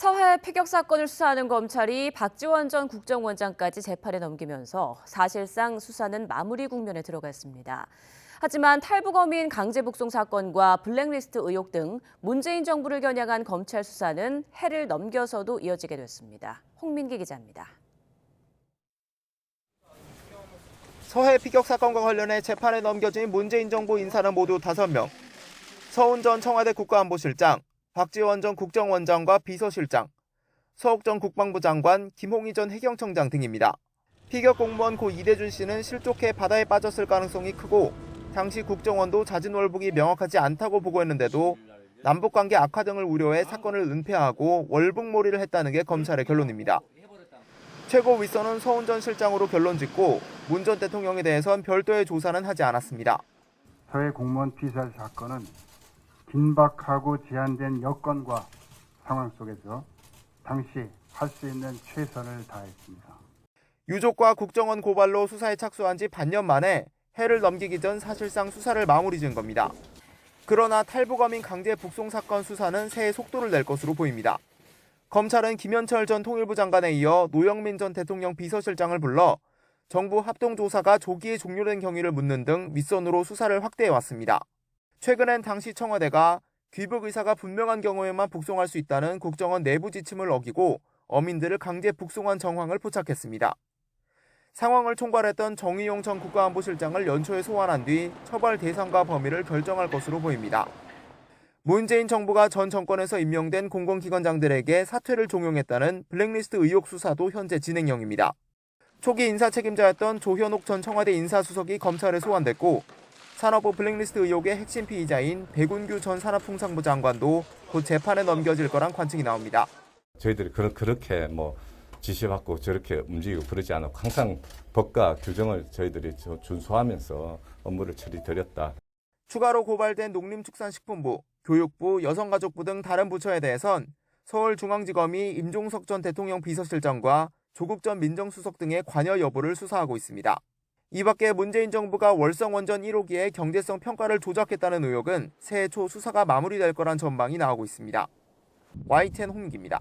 서해 피격 사건을 수사하는 검찰이 박지원 전 국정원장까지 재판에 넘기면서 사실상 수사는 마무리 국면에 들어갔습니다. 하지만 탈북어민 강제 북송 사건과 블랙리스트 의혹 등 문재인 정부를 겨냥한 검찰 수사는 해를 넘겨서도 이어지게 됐습니다. 홍민기 기자입니다. 서해 피격 사건과 관련해 재판에 넘겨진 문재인 정부 인사는 모두 5명. 서훈 전 청와대 국가안보실장, 박지원 전 국정원장과 비서실장, 서욱 전 국방부 장관, 김홍희 전 해경청장 등입니다. 피격 공무원 고 이대준 씨는 실족해 바다에 빠졌을 가능성이 크고 당시 국정원도 자진월북이 명확하지 않다고 보고했는데도 남북관계 악화 등을 우려해 사건을 은폐하고 월북몰이를 했다는 게 검찰의 결론입니다. 최고 윗선은 서훈 전 실장으로 결론 짓고 문 전 대통령에 대해선 별도의 조사는 하지 않았습니다. 서해 공무원 피살 사건은 긴박하고 제한된 여건과 상황 속에서 당시 할 수 있는 최선을 다했습니다. 유족과 국정원 고발로 수사에 착수한 지 반년 만에 해를 넘기기 전 사실상 수사를 마무리 지은 겁니다. 그러나 탈북어민 강제 북송 사건 수사는 새해 속도를 낼 것으로 보입니다. 검찰은 김현철 전 통일부 장관에 이어 노영민 전 대통령 비서실장을 불러 정부 합동조사가 조기에 종료된 경위를 묻는 등 윗선으로 수사를 확대해왔습니다. 최근엔 당시 청와대가 귀북 의사가 분명한 경우에만 북송할 수 있다는 국정원 내부 지침을 어기고 어민들을 강제 북송한 정황을 포착했습니다. 상황을 총괄했던 정의용 전 국가안보실장을 연초에 소환한 뒤 처벌 대상과 범위를 결정할 것으로 보입니다. 문재인 정부가 전 정권에서 임명된 공공기관장들에게 사퇴를 종용했다는 블랙리스트 의혹 수사도 현재 진행형입니다. 초기 인사 책임자였던 조현옥 전 청와대 인사수석이 검찰에 소환됐고 산업부 블랙리스트 의혹의 핵심 피의자인 백운규 전 산업통상부 장관도 곧 재판에 넘겨질 거란 관측이 나옵니다. 저희들이 그렇게 지시받고 저렇게 움직이고 그러지 않고 항상 법과 규정을 저희들이 준수하면서 업무를 처리드렸다. 추가로 고발된 농림축산식품부, 교육부, 여성가족부 등 다른 부처에 대해선 서울중앙지검이 임종석 전 대통령 비서실장과 조국 전 민정수석 등의 관여 여부를 수사하고 있습니다. 이 밖에 문재인 정부가 월성원전 1호기의 경제성 평가를 조작했다는 의혹은 새해 초 수사가 마무리될 거란 전망이 나오고 있습니다. YTN 홍민기입니다.